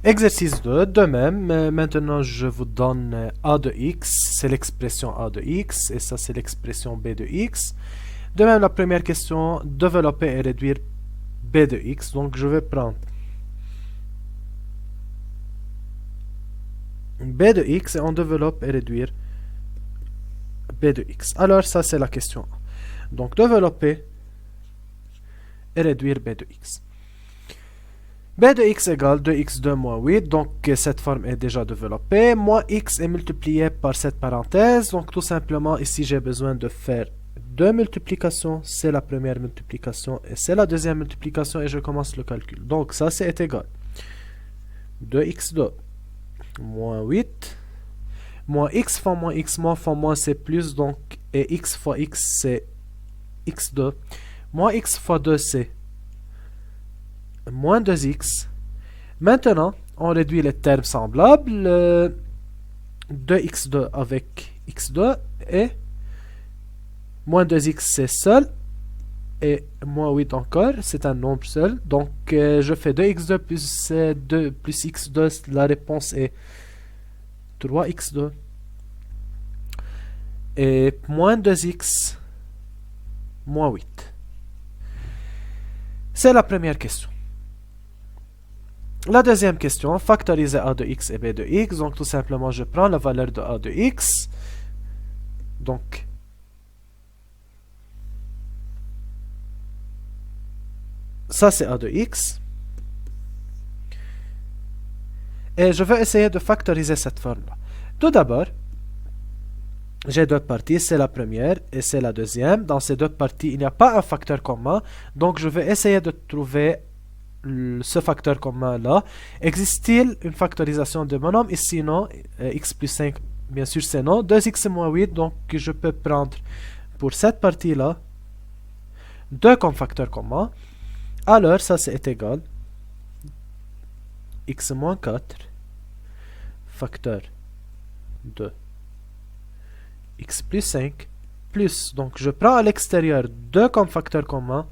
Exercice 2, de même, maintenant je vous donne a de x, c'est l'expression a de x, et ça c'est l'expression b de x. De même, la première question, développer et réduire b de x, donc je vais prendre b de x et on développe et réduire b de x. Alors ça c'est la question 1. Donc développer et réduire b de x. b de x égale 2x2 moins 8, donc cette forme est déjà développée. Moins x est multiplié par cette parenthèse, donc tout simplement ici j'ai besoin de faire deux multiplications, c'est la première multiplication et c'est la deuxième multiplication et je commence le calcul. Donc ça c'est égal 2x2 moins 8, moins x fois moins c'est plus, donc et x fois x c'est x2, moins x fois 2 c'est moins 2x. Maintenant, on réduit les termes semblables. 2x2 avec x2 et moins 2x c'est seul et moins 8 encore, c'est un nombre seul. Donc, je fais 2x2 plus 2 plus x2, la réponse est 3x2. Et moins 2x moins 8. C'est la première question. La deuxième question, factoriser a de x et b de x. Donc tout simplement, je prends la valeur de a de x. Donc, ça c'est a de x. Et je vais essayer de factoriser cette forme-là. Tout d'abord, j'ai deux parties, c'est la première et c'est la deuxième. Dans ces deux parties, il n'y a pas un facteur commun. Donc je vais essayer de trouver ce facteur commun là. Existe-t-il une factorisation de mon nombre? Ici non, x plus 5 bien sûr c'est non. 2x moins 8, donc je peux prendre pour cette partie là 2 comme facteur commun. Alors ça c'est égal x moins 4 facteur de x plus 5 plus, donc je prends à l'extérieur 2 comme facteur commun.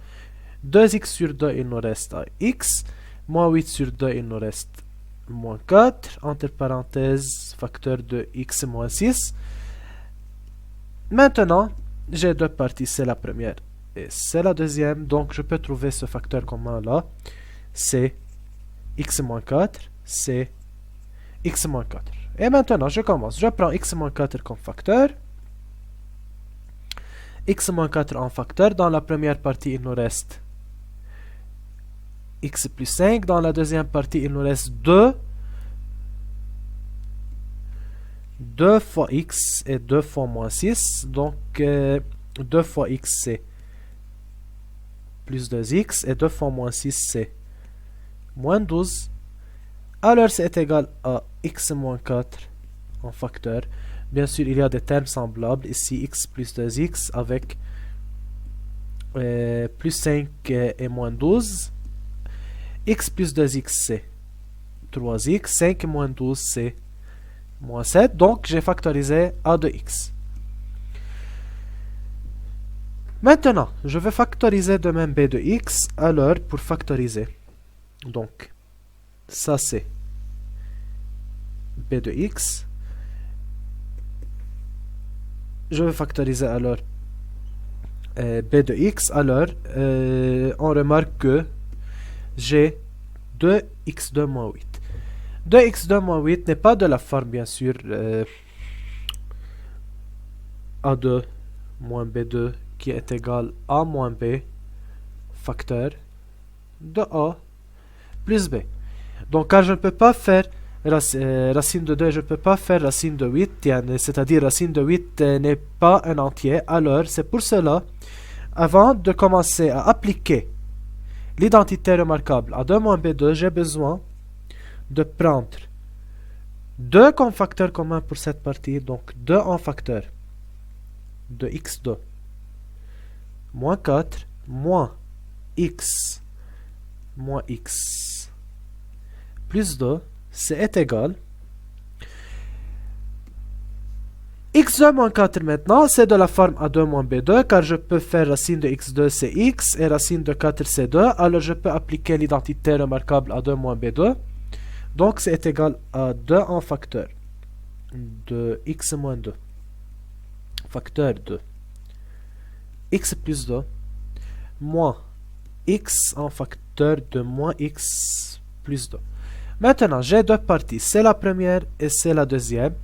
2x sur 2, il nous reste à x. Moins 8 sur 2, il nous reste moins 4. Entre parenthèses, facteur de x moins 6. Maintenant, j'ai deux parties. C'est la première et c'est la deuxième. Donc, je peux trouver ce facteur commun là. C'est x moins 4. C'est x moins 4. Et maintenant, je commence. Je prends x moins 4 comme facteur. X moins 4 en facteur. Dans la première partie, il nous reste x plus 5. Dans la deuxième partie, il nous reste 2. 2 fois x et 2 fois moins 6. Donc, 2 fois x, c'est plus 2x. Et 2 fois moins 6, c'est moins 12. Alors, c'est égal à x moins 4 en facteur. Bien sûr, il y a des termes semblables. Ici, x plus 2x avec plus 5 et moins 12. X plus 2x, c'est 3x. 5 et moins 12, c'est moins 7. Donc, j'ai factorisé a de x. Maintenant, je vais factoriser de même b de x. Alors, pour factoriser, donc, ça c'est b de x. Je vais factoriser alors b de x. Alors, on remarque que j'ai 2x2 moins 8. 2x2 moins 8 n'est pas de la forme, bien sûr, a2 moins b2 qui est égal à moins b facteur de a plus b. Donc, car je ne peux pas faire racine de 2, je ne peux pas faire racine de 8, c'est-à-dire racine de 8 n'est pas un entier. Alors, c'est pour cela, avant de commencer à appliquer l'identité remarquable à 2 moins b2, j'ai besoin de prendre 2 comme facteur commun pour cette partie, donc 2 en facteur de x2 moins 4 moins x plus 2, c'est égal x2 moins 4 maintenant, c'est de la forme a2 moins b2, car je peux faire racine de x2 c'est x et racine de 4 c'est 2, alors je peux appliquer l'identité remarquable a2 moins b2. Donc c'est égal à 2 en facteur de x moins 2. Facteur de x plus 2 moins x en facteur de moins x plus 2. Maintenant, j'ai deux parties. C'est la première et c'est la deuxième.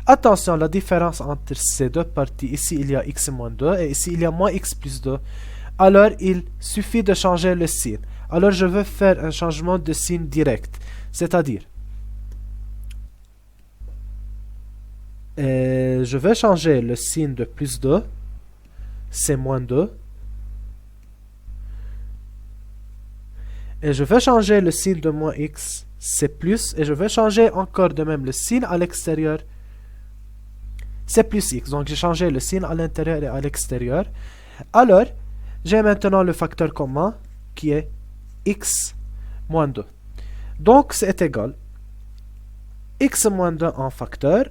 Attention, la différence entre ces deux parties, ici il y a x moins 2 et ici il y a moins x plus 2. Alors, il suffit de changer le signe. Alors, je veux faire un changement de signe direct. C'est-à-dire, je vais changer le signe de plus 2. C'est moins 2. Et je vais changer le signe de moins x. C'est plus. Et je vais changer encore de même le signe à l'extérieur. C'est plus x. Donc, j'ai changé le signe à l'intérieur et à l'extérieur. Alors, j'ai maintenant le facteur commun qui est x moins 2. Donc, c'est égal x moins 2 en facteur.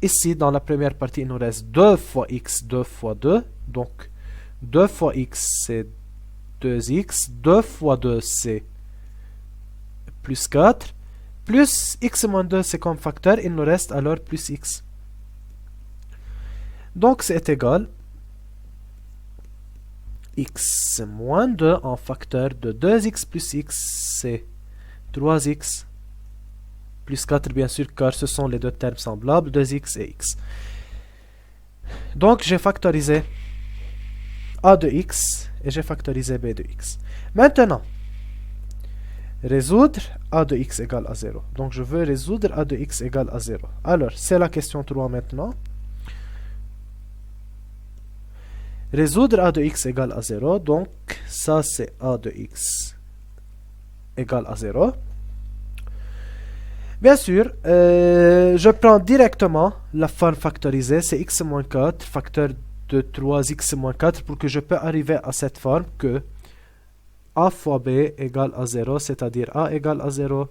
Ici, dans la première partie, il nous reste 2 fois x, 2 fois 2. Donc, 2 fois x, c'est 2x. 2 fois 2, c'est plus 4. Plus x moins 2, c'est comme facteur. Il nous reste alors plus x. Donc, c'est égal x moins 2 en facteur de 2x plus x, c'est 3x plus 4, bien sûr, car ce sont les deux termes semblables, 2x et x. Donc, j'ai factorisé a de x et j'ai factorisé b de x. Maintenant, résoudre a de x égale à 0. Donc, je veux résoudre a de x égale à 0. Alors, c'est la question 3 maintenant. Résoudre a de x égale à 0. Donc, ça, c'est a de x égale à 0. Bien sûr, je prends directement la forme factorisée. C'est x moins 4, facteur de 3x moins 4, pour que je peux arriver à cette forme que a fois b égale à 0, c'est-à-dire a égale à 0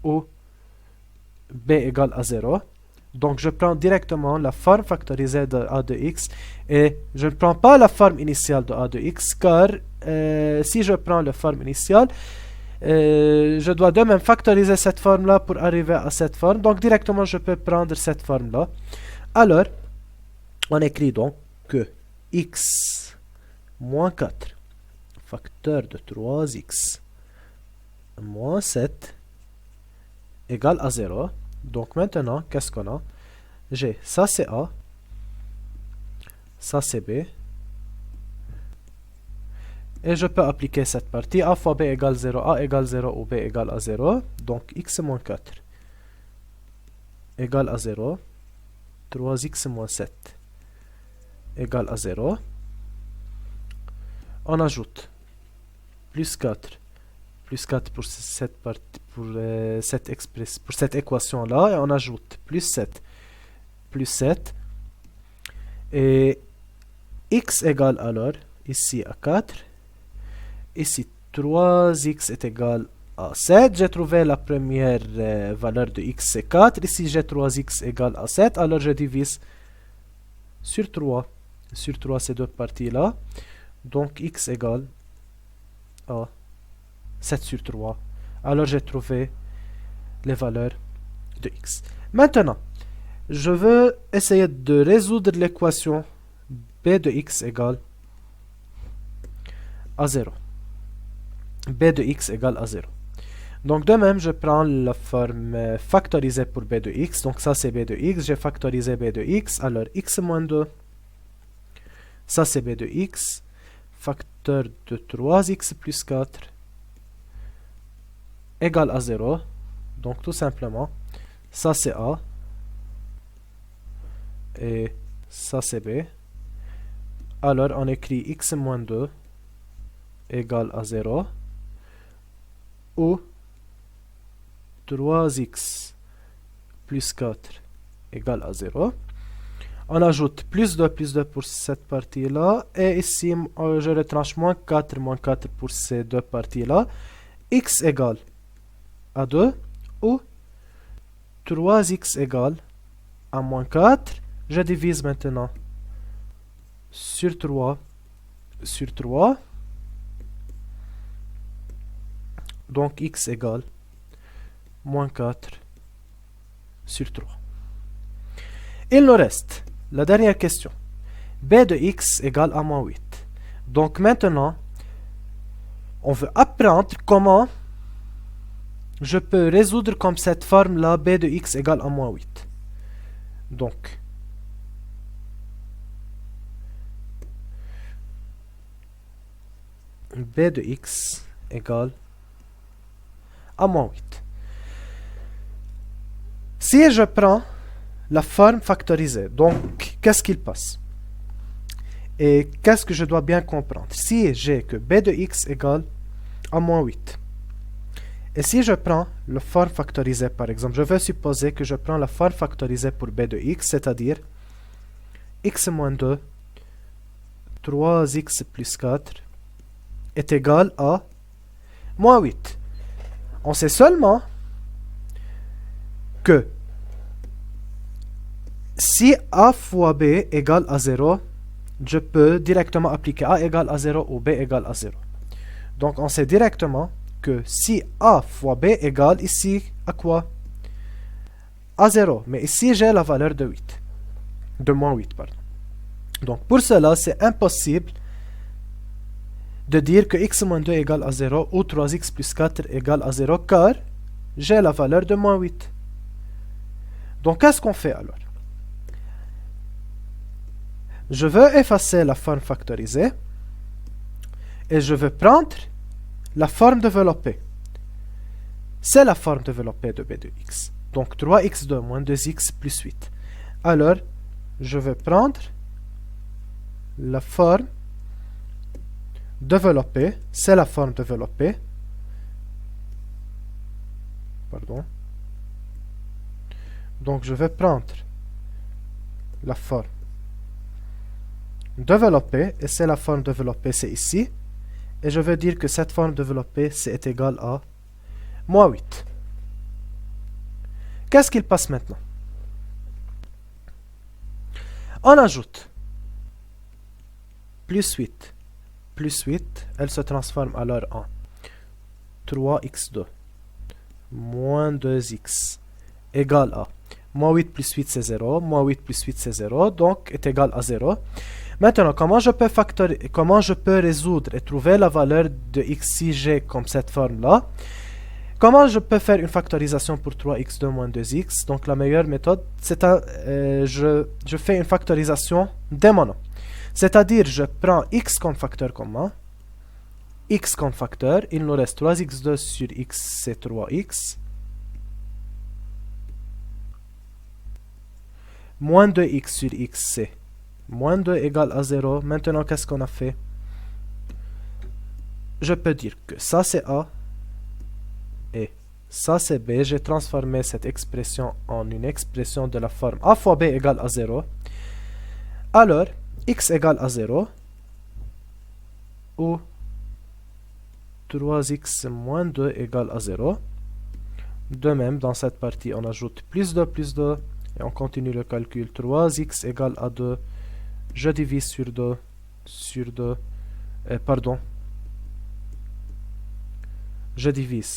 ou b égale à 0. Donc, je prends directement la forme factorisée de a de x et je ne prends pas la forme initiale de a de x, car si je prends la forme initiale, je dois de même factoriser cette forme-là pour arriver à cette forme. Donc, directement, je peux prendre cette forme-là. Alors, on écrit donc que x moins 4, facteur de 3x moins 7 égale à 0. Donc maintenant, qu'est-ce qu'on a? J'ai ça c'est A, ça c'est B. Et je peux appliquer cette partie. A fois B égale 0, A égale 0 ou B égale à 0. Donc x moins 4 égale à 0. 3x moins 7 égale à 0. On ajoute plus 4 pour cette partie, pour cette équation là, et on ajoute plus 7 et x égale alors ici à 4, ici 3x est égal à 7. J'ai trouvé la première valeur de x, c'est 4. Ici j'ai 3x égale à 7, alors je divise sur 3 ces deux parties là. Donc x égale à 7 sur 3. Alors j'ai trouvé les valeurs de x. Maintenant, je veux essayer de résoudre l'équation b de x égale à 0. b de x égale à 0. Donc de même, je prends la forme factorisée pour b de x. Donc ça c'est b de x. J'ai factorisé b de x. Alors x moins 2. Ça c'est b de x. Facteur de 3x plus 4 égale à 0. Donc tout simplement, ça c'est A. Et ça c'est B. Alors on écrit x moins 2 égale à 0. Ou 3x plus 4 égale à 0. On ajoute plus 2 pour cette partie-là. Et ici, je retranche moins 4 pour ces deux parties-là. X égale à 2 ou 3x égale à moins 4. Je divise maintenant sur 3 sur 3. Donc x égale moins 4 sur 3. Il nous reste la dernière question. b de x égale a moins 8. Donc maintenant, on veut apprendre comment je peux résoudre comme cette forme-là, b de x égale a moins 8. Donc, b de x égale a moins 8. Si je prends la forme factorisée, donc qu'est-ce qu'il passe? Et qu'est-ce que je dois bien comprendre? Si j'ai que b de x égale a moins 8, et si je prends la forme factorisée, par exemple, je vais supposer que je prends la forme factorisée pour b de x, c'est-à-dire x moins 2, 3x plus 4 est égal à moins 8. On sait seulement que si a fois b égale à 0, je peux directement appliquer a égale à 0 ou b égale à 0. Donc on sait directement que si a fois b égale ici à quoi? À 0. Mais ici j'ai la valeur de 8. De moins 8, pardon. Donc pour cela, c'est impossible de dire que x moins 2 égale à 0 ou 3x plus 4 égale à 0 car j'ai la valeur de moins 8. Donc qu'est-ce qu'on fait alors? Je veux effacer la forme factorisée et je veux prendre la forme développée. C'est la forme développée de b de x. Donc 3x2 moins 2x plus 8. Alors, je vais prendre la forme développée. C'est la forme développée. Pardon. Donc je vais prendre la forme développée, et c'est la forme développée, c'est ici. Et je vais dire que cette forme développée, c'est égal à moins 8. Qu'est-ce qu'il passe maintenant? On ajoute plus 8. Plus 8, elle se transforme alors en 3x2 moins 2x égale à moins 8 plus 8 c'est 0, moins 8 plus 8 c'est 0, donc est égal à 0. Maintenant, comment je peux résoudre et trouver la valeur de x si j'ai comme cette forme-là? Comment je peux faire une factorisation pour 3x2 moins 2x? Donc la meilleure méthode, c'est je fais une factorisation démonant. C'est-à-dire, je prends x comme facteur commun, x comme facteur, il nous reste 3x2 sur x, c'est 3x, moins 2x sur x, c'est moins 2 égale à 0. Maintenant, qu'est-ce qu'on a fait? Je peux dire que ça c'est a et ça c'est b. J'ai transformé cette expression en une expression de la forme a fois b égale à 0. Alors, x égale à 0 ou 3x moins 2 égale à 0. De même, dans cette partie, on ajoute plus 2 et on continue le calcul. 3x égale à 2. Je divise sur 2, je divise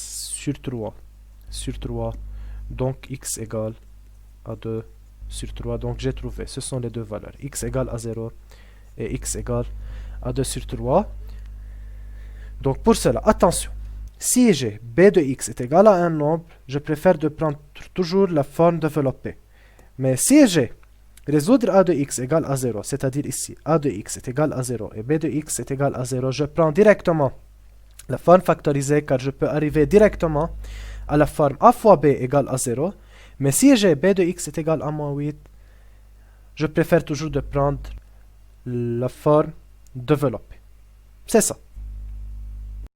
sur 3, donc x égale à 2 sur 3, donc j'ai trouvé, ce sont les deux valeurs, x égale à 0 et x égale à 2 sur 3. Donc pour cela, attention, si j'ai b de x est égal à un nombre, je préfère de prendre toujours la forme développée. Mais si j'ai résoudre a de x égale à 0, c'est-à-dire ici, a de x est égal à 0 et b de x est égal à 0, je prends directement la forme factorisée car je peux arriver directement à la forme a fois b égale à 0. Mais si j'ai b de x est égal à moins 8, je préfère toujours de prendre la forme développée. C'est ça.